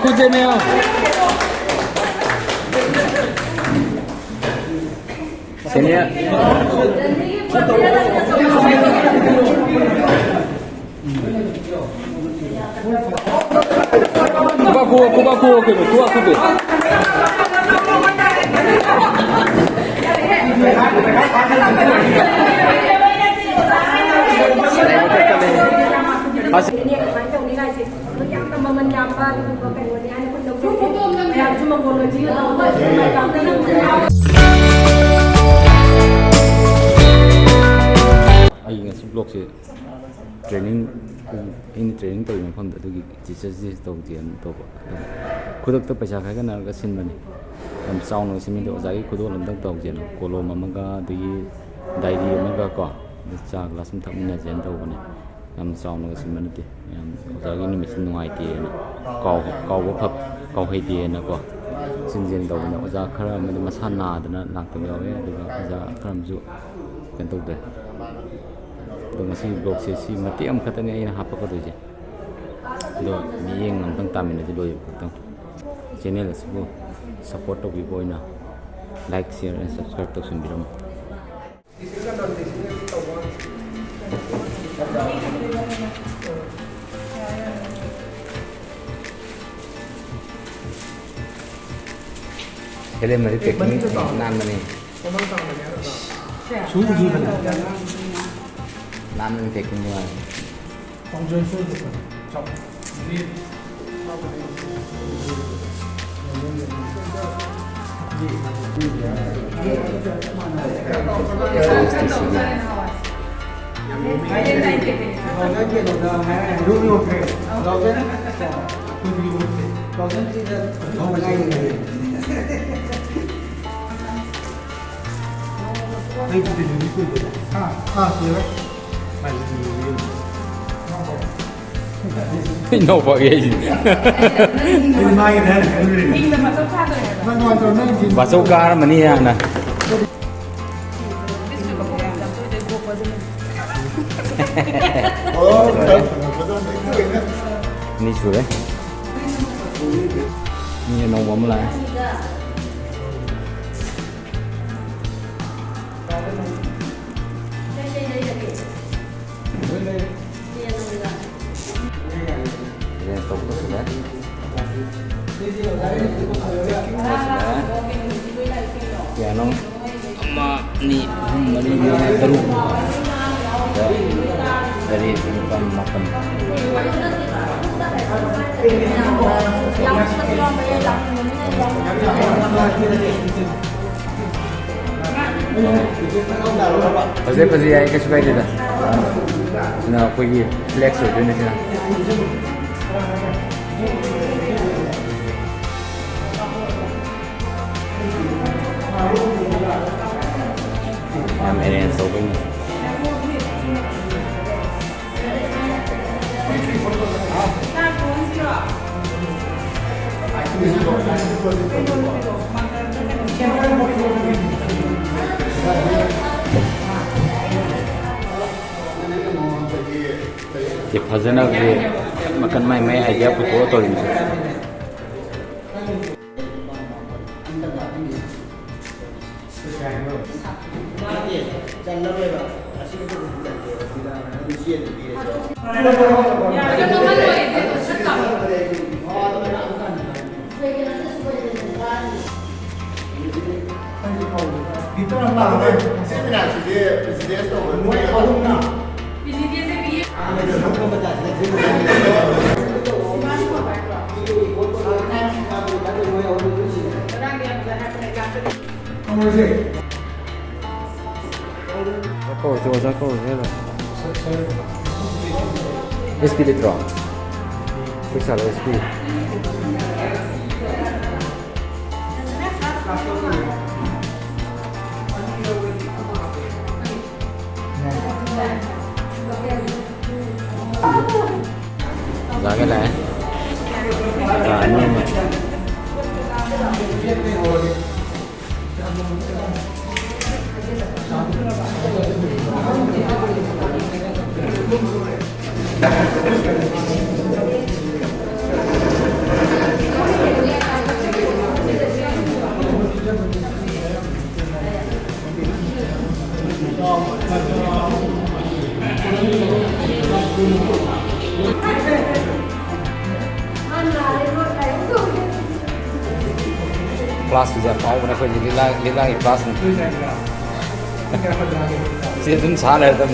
खुजे네요. 세니야. kuba kubi. Ai ngasi blog se training in training to yung pham da du gi teacher ji to dian to ba khudok to paisa kha kana ga sin mani am sound no simin do jai khudok lam dang to je no kolom amaga di diary amaga ko cha class tham na jen to bane am sound no sin mani ti am jai ni mi sin ngai ti na ko ba phap ko hai ti na ko sin jen to na oja khara ma masana da na lak to yawe du ga oja khram ju kan to de ngasi blog se si mati am khatane ina hapa ko doje do miyeng am tang tamina ji loy tang channel asbu support to bi boina like share and subscribe to sun biram ele mari technique nan mani chu chu làm mình thiệt nhưng mà không rơi xuống được chọc riêng no pagi. Masukar mani ya na. Ni sudah. Ni nombor mula. Ya nong ama ni mari teruk dari bukan makan pasti ya ke supaya dia na pergi flex tu ni sana em so vinh thì phải dân nào gì mà cần may idea của tôi Cô thế là SP đi tròn cái sao là SP giá cái này giá như mà class ki ja pau na ko ji lila ki class ni si dum sa la dum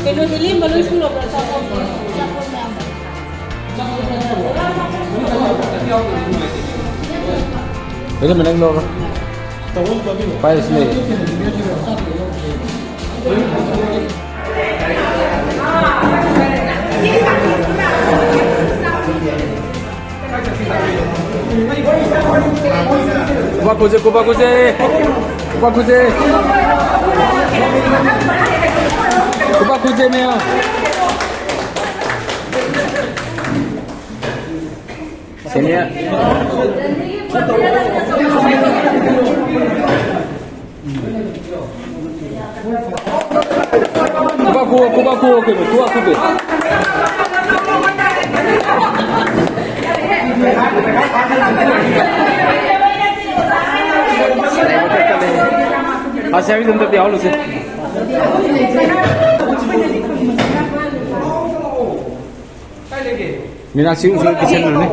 cái đôi cái lim mà đôi xu lộc là sao không bây giờ mình đang lo rồi phải xin đi 고바쿠제 고바쿠제 고바쿠제 고바쿠제네요 세니야 고바쿠 고바쿠 고바쿠 Saya bisa untuk diawal sih. Minakshi ujung kecil loh nih.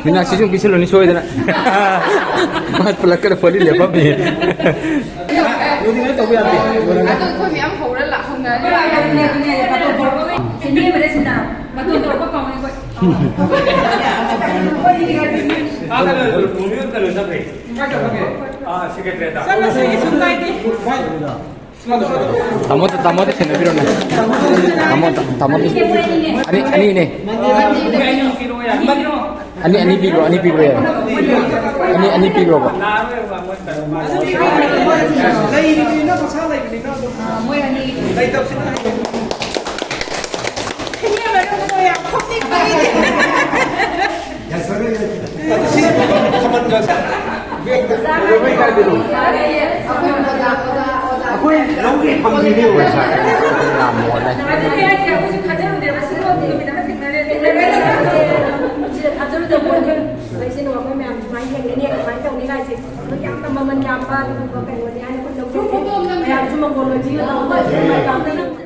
Minakshi ujung kecil loh nih soalnya na. Mas pelakar poli lepas ni. Tamu tu kena biru na. Tamu tu. Ani. Ani biru ya. Ani biru apa? Mình